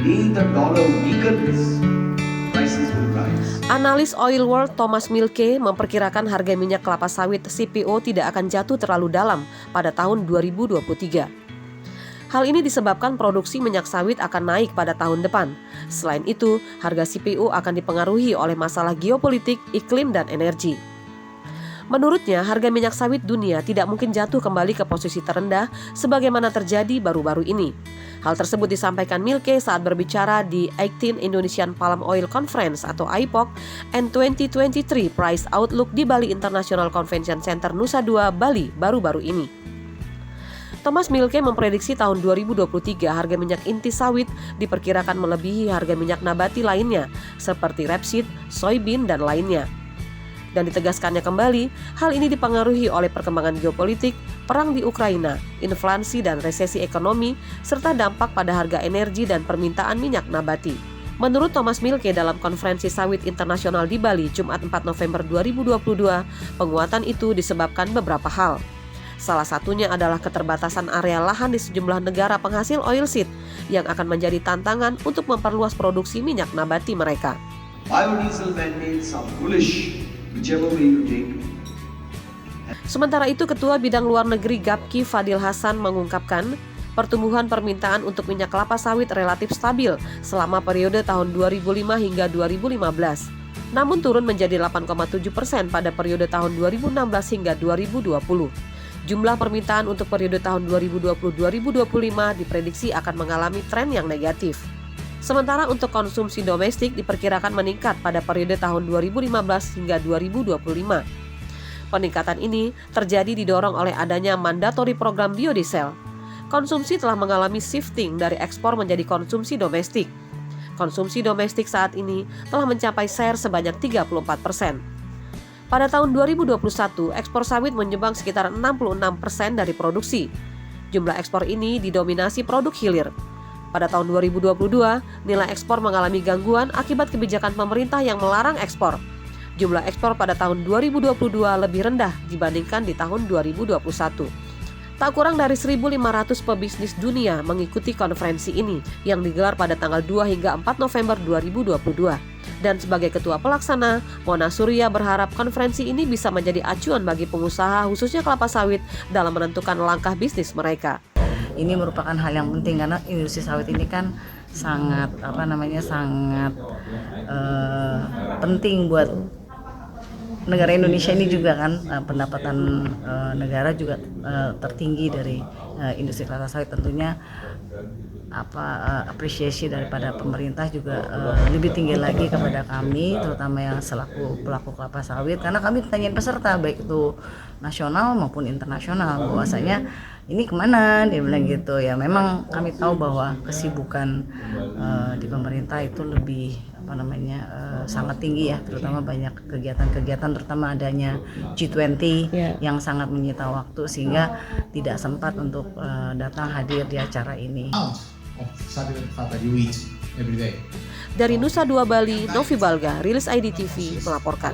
day the dollar weakens, prices will rise. Analis Oil World Thomas Milke memperkirakan harga minyak kelapa sawit CPO tidak akan jatuh terlalu dalam pada tahun 2023. Hal ini disebabkan produksi minyak sawit akan naik pada tahun depan. Selain itu, harga CPO akan dipengaruhi oleh masalah geopolitik, iklim, dan energi. Menurutnya, harga minyak sawit dunia tidak mungkin jatuh kembali ke posisi terendah sebagaimana terjadi baru-baru ini. Hal tersebut disampaikan Milke saat berbicara di 18 Indonesian Palm Oil Conference atau AIPOC and 2023 Price Outlook di Bali International Convention Center Nusa Dua, Bali baru-baru ini. Thomas Milke memprediksi tahun 2023 harga minyak inti sawit diperkirakan melebihi harga minyak nabati lainnya seperti rapeseed, soybean, dan lainnya. Dan ditegaskannya kembali, hal ini dipengaruhi oleh perkembangan geopolitik, perang di Ukraina, inflasi dan resesi ekonomi, serta dampak pada harga energi dan permintaan minyak nabati. Menurut Thomas Milke dalam konferensi sawit internasional di Bali Jumat 4 November 2022, penguatan itu disebabkan beberapa hal. Salah satunya adalah keterbatasan area lahan di sejumlah negara penghasil oilseed yang akan menjadi tantangan untuk memperluas produksi minyak nabati mereka. Biodiesel mandates are bullish, whichever way you take. Sementara itu, Ketua Bidang Luar Negeri Gapki Fadil Hasan mengungkapkan pertumbuhan permintaan untuk minyak kelapa sawit relatif stabil selama periode tahun 2005 hingga 2015. Namun turun menjadi 8,7% pada periode tahun 2016 hingga 2020. Jumlah permintaan untuk periode tahun 2020-2025 diprediksi akan mengalami tren yang negatif. Sementara untuk konsumsi domestik diperkirakan meningkat pada periode tahun 2015 hingga 2025. Peningkatan ini terjadi didorong oleh adanya mandatori program biodiesel. Konsumsi telah mengalami shifting dari ekspor menjadi konsumsi domestik. Konsumsi domestik saat ini telah mencapai share sebanyak 34%. Pada tahun 2021, ekspor sawit menyumbang sekitar 66% dari produksi. Jumlah ekspor ini didominasi produk hilir. Pada tahun 2022, nilai ekspor mengalami gangguan akibat kebijakan pemerintah yang melarang ekspor. Jumlah ekspor pada tahun 2022 lebih rendah dibandingkan di tahun 2021. Tak kurang dari 1.500 pebisnis dunia mengikuti konferensi ini yang digelar pada tanggal 2 hingga 4 November 2022. Dan sebagai ketua pelaksana, Mona Surya berharap konferensi ini bisa menjadi acuan bagi pengusaha khususnya kelapa sawit dalam menentukan langkah bisnis mereka. Ini merupakan hal yang penting karena industri sawit ini kan sangat penting buat negara Indonesia ini juga kan, pendapatan negara juga tertinggi dari industri kelapa sawit. Tentunya apresiasi daripada pemerintah juga lebih tinggi lagi kepada kami, terutama yang selaku pelaku kelapa sawit, karena kami tanyain peserta baik itu nasional maupun internasional bahwasanya ini kemana, dia bilang gitu ya. Memang kami tahu bahwa kesibukan di pemerintah itu lebih sangat tinggi ya, terutama banyak kegiatan-kegiatan, terutama adanya G20 yang sangat menyita waktu sehingga tidak sempat untuk datang hadir di acara ini. Dari Nusa Dua Bali, Novi Balga, Rilis ID TV melaporkan.